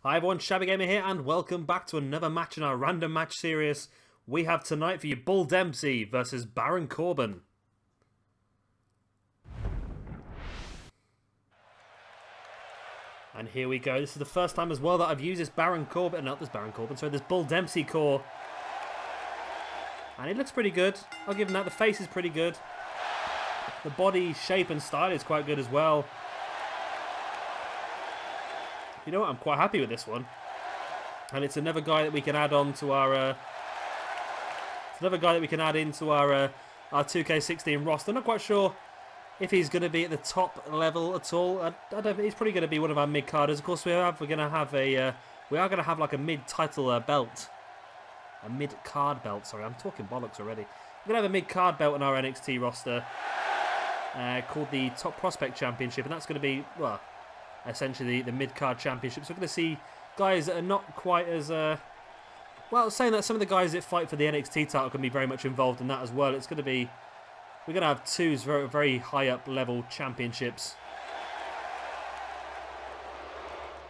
Hi everyone, Shabby Gamer here, and welcome back to another match in our random match series. We have tonight for you Bull Dempsey versus Baron Corbin. And here we go. This is the first time as well that I've used this this Bull Dempsey core. And it looks pretty good. I'll give him that. The face is pretty good. The body shape and style is quite good as well. You know what? I'm quite happy with this one. And it's another guy that we can add on to our... into our 2K16 roster. I'm not quite sure if he's going to be at the top level at all. I don't think he's probably going to be one of our mid-carders. Of course, we are going to have like a mid-title belt. A mid-card belt, sorry. I'm talking bollocks already. We're going to have a mid-card belt on our NXT roster called the Top Prospect Championship. And that's going to be, well, essentially the mid-card championship. So we're going to see guys that are not quite as... well, saying that some of the guys that fight for the NXT title can be very much involved in that as well. It's going to be... We're going to have two very, very high up level championships.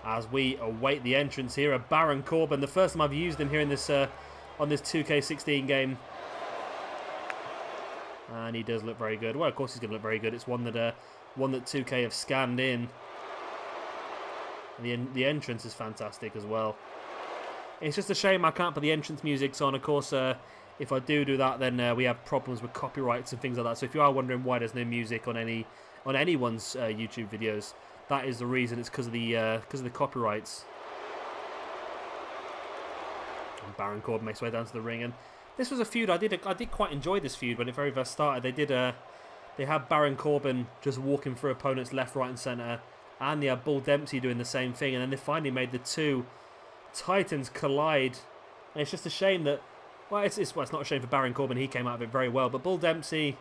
As we await the entrance here of Baron Corbin. The first time I've used him here in this on this 2K16 game. And he does look very good. Well, of course he's going to look very good. It's one that 2K have scanned in. The entrance is fantastic as well. It's just a shame I can't put the entrance music on. Of course, if I do that, then we have problems with copyrights and things like that. So if you are wondering why there's no music on anyone's YouTube videos, that is the reason. It's because of the copyrights. And Baron Corbin makes his way down to the ring, and this was a feud I did quite enjoy this feud when it very first started. They had Baron Corbin just walking through opponents left, right, and centre. And they had Bull Dempsey doing the same thing. And then they finally made the two Titans collide. And it's just a shame that... Well, it's not a shame for Baron Corbin. He came out of it very well. But Bull Dempsey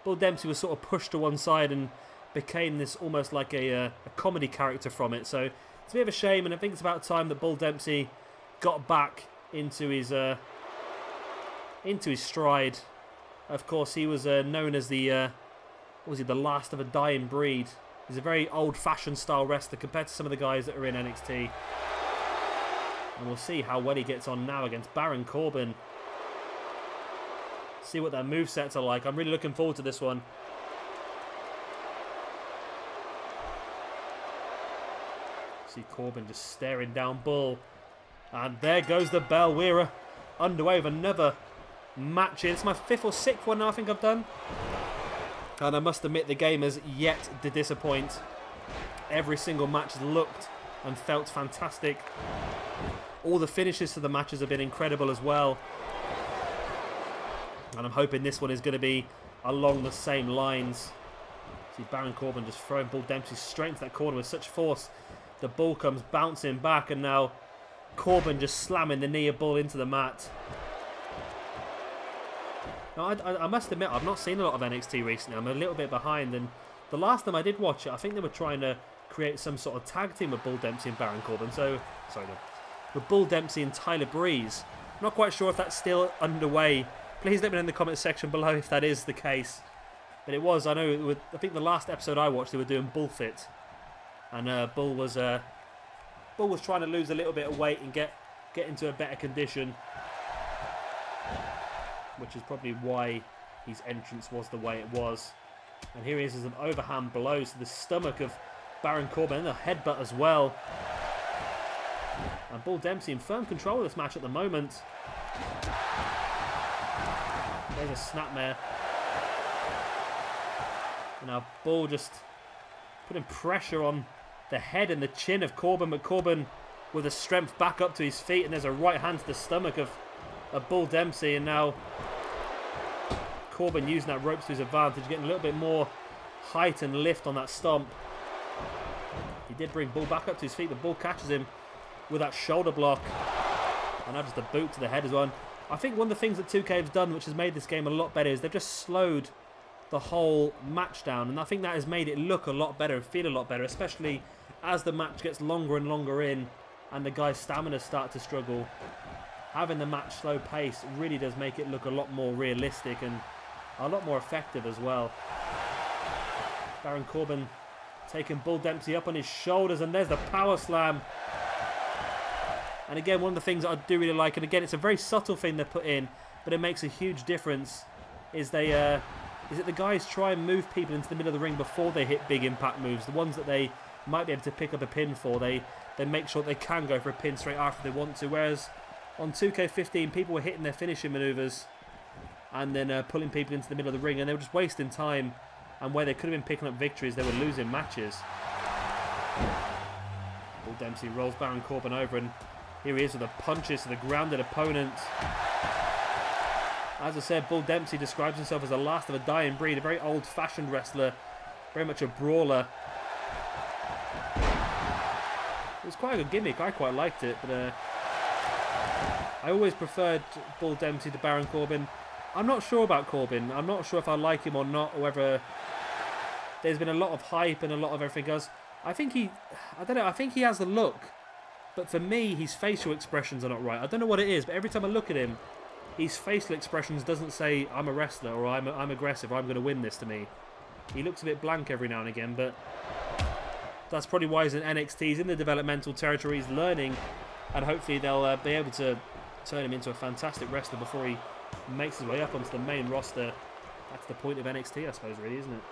was sort of pushed to one side and became this almost like a comedy character from it. So it's a bit of a shame. And I think it's about time that Bull Dempsey got back into his stride. Of course, he was known as the last of a dying breed. He's a very old-fashioned style wrestler compared to some of the guys that are in NXT. And we'll see how well he gets on now against Baron Corbin. See what their movesets are like. I'm really looking forward to this one. See Corbin just staring down Bull. And there goes the bell. We're underway with another match here. It's my 5th or 6th one now I think I've done. And I must admit, the game has yet to disappoint. Every single match has looked and felt fantastic. All the finishes to the matches have been incredible as well. And I'm hoping this one is going to be along the same lines. See Baron Corbin just throwing Bull Dempsey straight into that corner with such force. The Bull comes bouncing back, and now Corbin just slamming the knee of Bull into the mat. Now, I must admit, I've not seen a lot of NXT recently. I'm a little bit behind, and the last time I did watch it, I think they were trying to create some sort of tag team with Bull Dempsey and Baron Corbin. With Bull Dempsey and Tyler Breeze. I'm not quite sure if that's still underway. Please let me know in the comment section below if that is the case. But it was. I think the last episode I watched, they were doing Bullfit, and Bull was trying to lose a little bit of weight and get into a better condition. Which is probably why his entrance was the way it was. And here he is as an overhand blow to the stomach of Baron Corbin, and a headbutt as well. And Bull Dempsey in firm control of this match at the moment. There's a snapmare. And now Bull just putting pressure on the head and the chin of Corbin, but Corbin with the strength back up to his feet, and there's a right hand to the stomach of Bull Dempsey, and now Corbin using that rope to his advantage, getting a little bit more height and lift on that stomp. He did bring Bull back up to his feet, but Bull catches him with that shoulder block, and now just a boot to the head as well. And I think one of the things that 2K have done, which has made this game a lot better, is they've just slowed the whole match down, and I think that has made it look a lot better and feel a lot better, especially as the match gets longer and longer in and the guys' stamina start to struggle. Having the match slow pace really does make it look a lot more realistic and a lot more effective as well. Baron Corbin taking Bull Dempsey up on his shoulders, and there's the power slam. And again, one of the things that I do really like, and again, it's a very subtle thing they put in, but it makes a huge difference, is that the guys try and move people into the middle of the ring before they hit big impact moves. The ones that they might be able to pick up a pin for, they make sure they can go for a pin straight after they want to. Whereas on 2K15, people were hitting their finishing maneuvers and then pulling people into the middle of the ring, and they were just wasting time. And where they could have been picking up victories, they were losing matches. Bull Dempsey rolls Baron Corbin over, and here he is with the punches to the grounded opponent. As I said, Bull Dempsey describes himself as the last of a dying breed, a very old-fashioned wrestler, very much a brawler. It was quite a good gimmick, I quite liked it, but I always preferred Bull Dempsey to Baron Corbin. I'm not sure about Corbin. I'm not sure if I like him or not, or whether there's been a lot of hype and a lot of everything else. I think he has the look, but for me, his facial expressions are not right. I don't know what it is, but every time I look at him, his facial expressions doesn't say I'm a wrestler or I'm aggressive or I'm going to win this to me. He looks a bit blank every now and again, but that's probably why he's in NXT. He's in the developmental territory. He's learning, and hopefully they'll be able to turn him into a fantastic wrestler before he makes his way up onto the main roster. That's the point of NXT, I suppose, really, isn't it?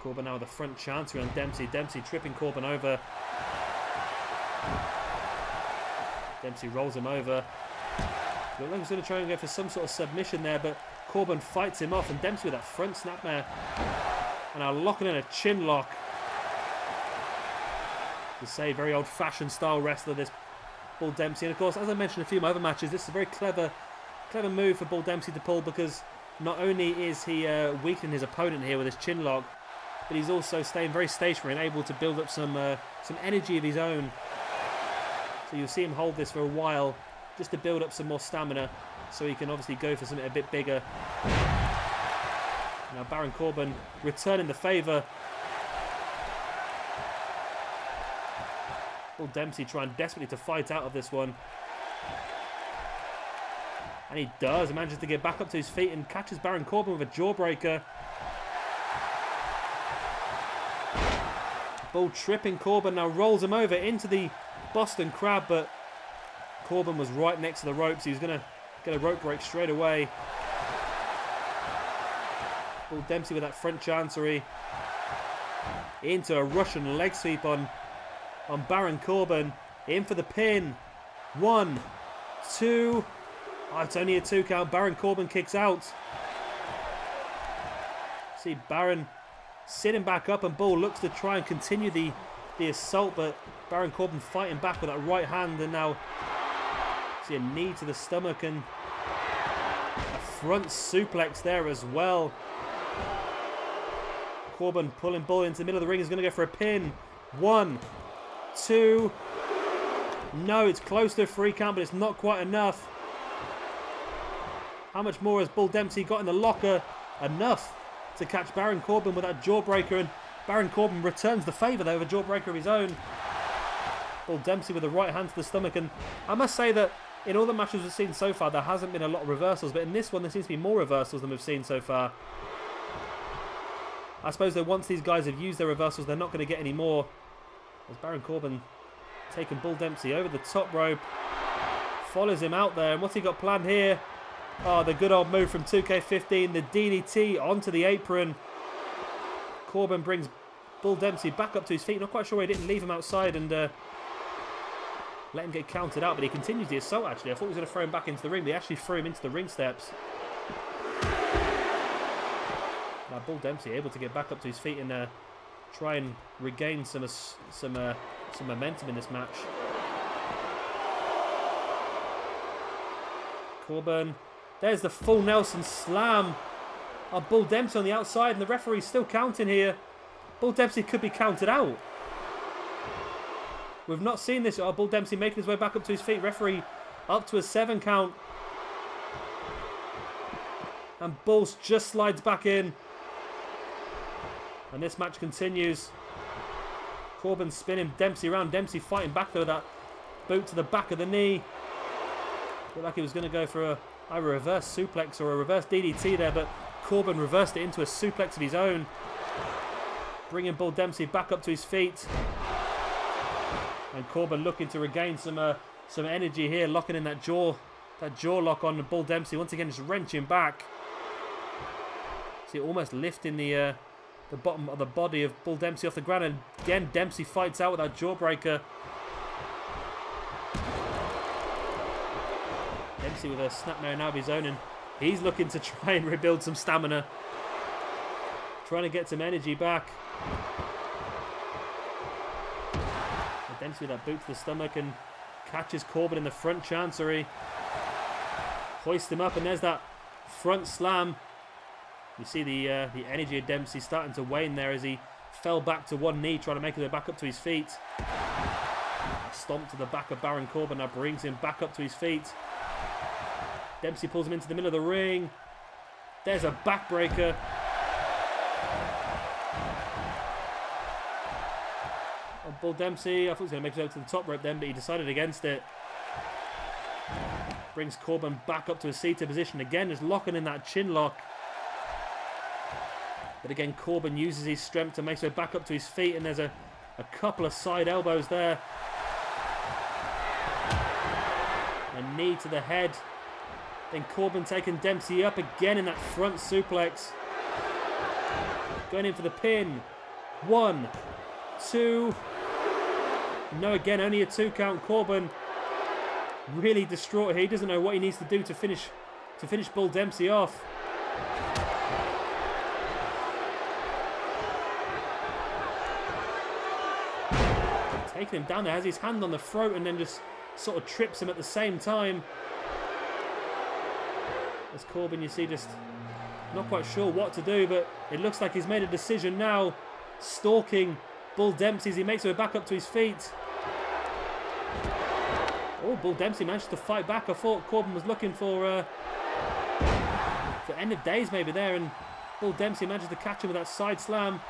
Corbin now with the front chancery on Dempsey. Dempsey tripping Corbin over. Dempsey rolls him over. Looked like he's going to try and go for some sort of submission there, but Corbin fights him off, and Dempsey with that front snapmare. And now locking in a chin lock. To say, very old-fashioned style wrestler, this Bull Dempsey. And of course, as I mentioned in a few of my other matches, this is a very clever move for Bull Dempsey to pull, because not only is he weakening his opponent here with his chin lock, but he's also staying very stationary and able to build up some energy of his own. So you'll see him hold this for a while just to build up some more stamina, so he can obviously go for something a bit bigger. Now Baron Corbin returning the favour. Bull Dempsey trying desperately to fight out of this one. And he does. He manages to get back up to his feet and catches Baron Corbin with a jawbreaker. Bull tripping Corbin, now rolls him over into the Boston Crab, but Corbin was right next to the ropes. He was going to get a rope break straight away. Bull Dempsey with that front chancery into a Russian leg sweep on Baron Corbin. In for the pin. 1, 2. Oh, it's only a 2 count. Baron Corbin kicks out. See Baron sitting back up, and Bull looks to try and continue the assault, but Baron Corbin fighting back with that right hand, and now see a knee to the stomach and a front suplex there as well. Corbin pulling Bull into the middle of the ring. Is going to go for a pin. 1, 2. No, it's close to a 3 count, but it's not quite enough. How much more has Bull Dempsey got in the locker? Enough to catch Baron Corbin with that jawbreaker, and Baron Corbin returns the favour though with a jawbreaker of his own. Bull Dempsey with the right hand to the stomach, and I must say that in all the matches we've seen so far, there hasn't been a lot of reversals, but in this one there seems to be more reversals than we've seen so far. I suppose that once these guys have used their reversals, they're not going to get any more. As Baron Corbin taking Bull Dempsey over the top rope, follows him out there, and what's he got planned here? Oh, the good old move from 2K15, the DDT onto the apron. Corbin brings Bull Dempsey back up to his feet. Not quite sure why he didn't leave him outside and let him get counted out, but he continues the assault actually. I thought he was going to throw him back into the ring, but he actually threw him into the ring steps. Now Bull Dempsey able to get back up to his feet and try and regain some momentum in this match. Corbin, there's the full Nelson slam of Bull Dempsey on the outside, and the referee's still counting here. Bull Dempsey could be counted out. We've not seen this. Oh, Bull Dempsey making his way back up to his feet. Referee up to a 7 count. And Bull just slides back in. And this match continues. Corbin spinning Dempsey around. Dempsey fighting back though with that boot to the back of the knee. Looked like he was going to go for either a reverse suplex or a reverse DDT there, but Corbin reversed it into a suplex of his own, bringing Bull Dempsey back up to his feet. And Corbin looking to regain some energy here, locking in that jaw lock on Bull Dempsey. Once again, just wrenching back. See, almost lifting the bottom of the body of Bull Dempsey off the ground. And again, Dempsey fights out with that jawbreaker. Dempsey with a snapmare now of his own, and he's looking to try and rebuild some stamina. Trying to get some energy back. And Dempsey with that boot to the stomach and catches Corbin in the front chancery. Hoists him up, and there's that front slam. You see the energy of Dempsey starting to wane there as he fell back to one knee, trying to make his way back up to his feet. A stomp to the back of Baron Corbin now brings him back up to his feet. Dempsey pulls him into the middle of the ring. There's a backbreaker. And Bull Dempsey, I thought he was going to make his way to the top rope then, but he decided against it. Brings Corbin back up to a seated position again, just locking in that chin lock. But again, Corbin uses his strength to make his way back up to his feet, and there's a couple of side elbows there. A knee to the head. Then Corbin taking Dempsey up again in that front suplex. Going in for the pin. 1, 2. No, again, only a 2 count. Corbin really distraught here. He doesn't know what he needs to do to finish Bull Dempsey off. Taking him down there, has his hand on the throat, and then just sort of trips him at the same time. As Corbin, you see, just not quite sure what to do, but it looks like he's made a decision now. Stalking Bull Dempsey as he makes his way back up to his feet. Oh, Bull Dempsey managed to fight back. I thought Corbin was looking for end of days maybe there, and Bull Dempsey managed to catch him with that side slam.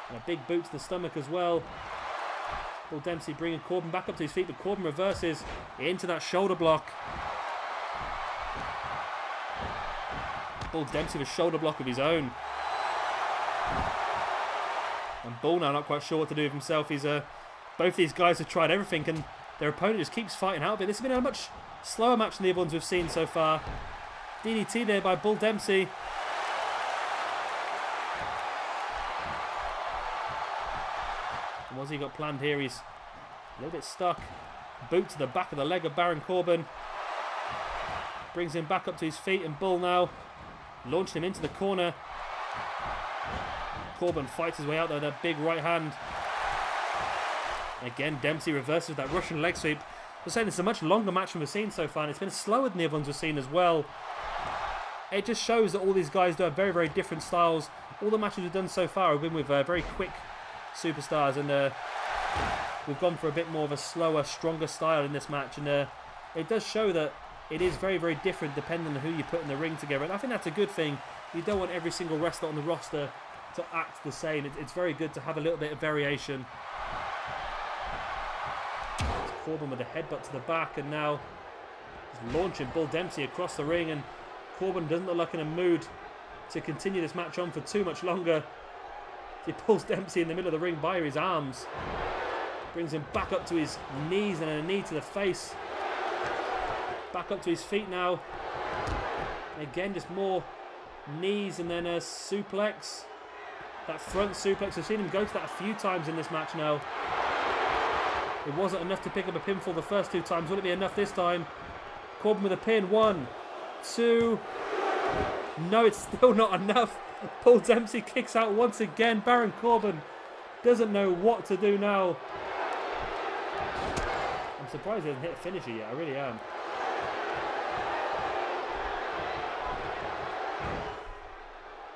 And a big boot to the stomach as well. Bull Dempsey bringing Corbin back up to his feet, but Corbin reverses into that shoulder block. Bull Dempsey with a shoulder block of his own. And Bull now not quite sure what to do with himself. He's both these guys have tried everything, and their opponent just keeps fighting out of it. This has been a much slower match than the other ones we've seen so far. DDT there by Bull Dempsey. And what's he got planned here? He's a little bit stuck. Boot to the back of the leg of Baron Corbin. Brings him back up to his feet, and Bull now launched him into the corner. Corbin fights his way out there with that big right hand. And again, Dempsey reverses that Russian leg sweep. We're saying it's a much longer match than we've seen so far, and it's been slower than the other ones we've seen as well. It just shows that all these guys do have very, very different styles. All the matches we've done so far have been with very quick superstars, and we've gone for a bit more of a slower, stronger style in this match, and it does show that it is very, very different depending on who you put in the ring together, and I think that's a good thing. You don't want every single wrestler on the roster to act the same. It's very good to have a little bit of variation. It's Corbin with a headbutt to the back, and now he's launching Bull Dempsey across the ring, and Corbin doesn't look like in a mood to continue this match on for too much longer. He pulls Dempsey in the middle of the ring by his arms, brings him back up to his knees, and a knee to the face. Back up to his feet now. And again, just more knees, and then a suplex. That front suplex, I've seen him go to that a few times in this match now. It wasn't enough to pick up a pinfall the first 2 times. Will it be enough this time? Corbin with a pin. 1, 2. No, it's still not enough. Bull Dempsey kicks out once again. Baron Corbin doesn't know what to do now. I'm surprised he hasn't hit a finisher yet. I really am.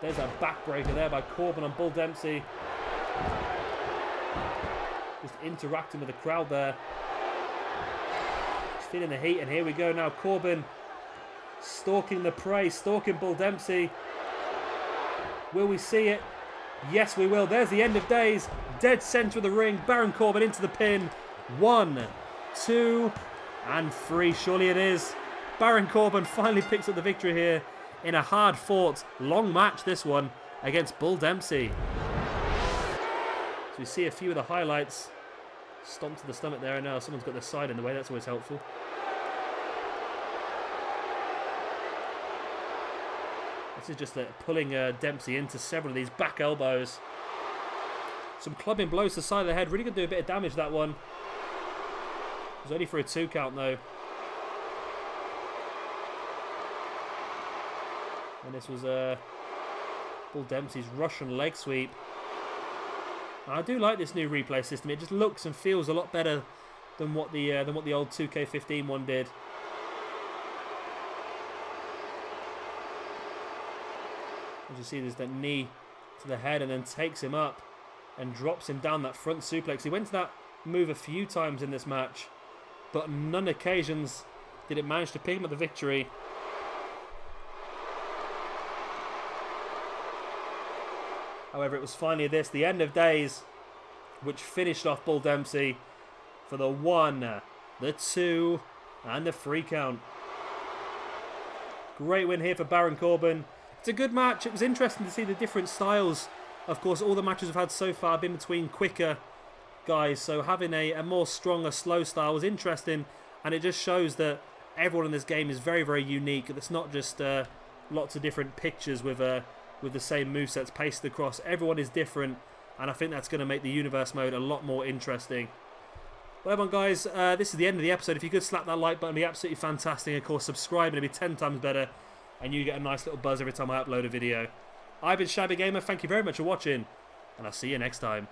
There's a backbreaker there by Corbin on Bull Dempsey. Just interacting with the crowd there. Just feeling the heat, and here we go now. Corbin stalking the prey, stalking Bull Dempsey. Will we see it? Yes, we will. There's the end of days. Dead center of the ring. Baron Corbin into the pin. 1, 2, and 3. Surely it is. Baron Corbin finally picks up the victory here in a hard-fought, long match, this one, against Bull Dempsey. So we see a few of the highlights. Stomp to the stomach there, and now someone's got their side in the way. That's always helpful. This is just pulling Dempsey into several of these back elbows. Some clubbing blows to the side of the head. Really going to do a bit of damage, that one. It was only for a 2 count, though. And this was Bull Dempsey's Russian leg sweep. I do like this new replay system. It just looks and feels a lot better than what the old 2K15 one did. As you see, there's that knee to the head and then takes him up and drops him down that front suplex. He went to that move a few times in this match, but on none occasions did it manage to pick him up the victory. However, it was finally this, the end of days, which finished off Bull Dempsey for the 1, the 2, and the 3 count. Great win here for Baron Corbin. It's a good match. It was interesting to see the different styles. Of course, all the matches we've had so far have been between quicker guys, so having a more stronger, slow style was interesting, and it just shows that everyone in this game is very, very unique. It's not just lots of different pictures with the same movesets pasted across. Everyone is different, and I think that's going to make the universe mode a lot more interesting. Well, everyone, guys, this is the end of the episode. If you could slap that like button, it'd be absolutely fantastic. Of course, subscribe, and it'd be 10 times better, and you get a nice little buzz every time I upload a video. I've been Shabby Gamer. Thank you very much for watching, and I'll see you next time.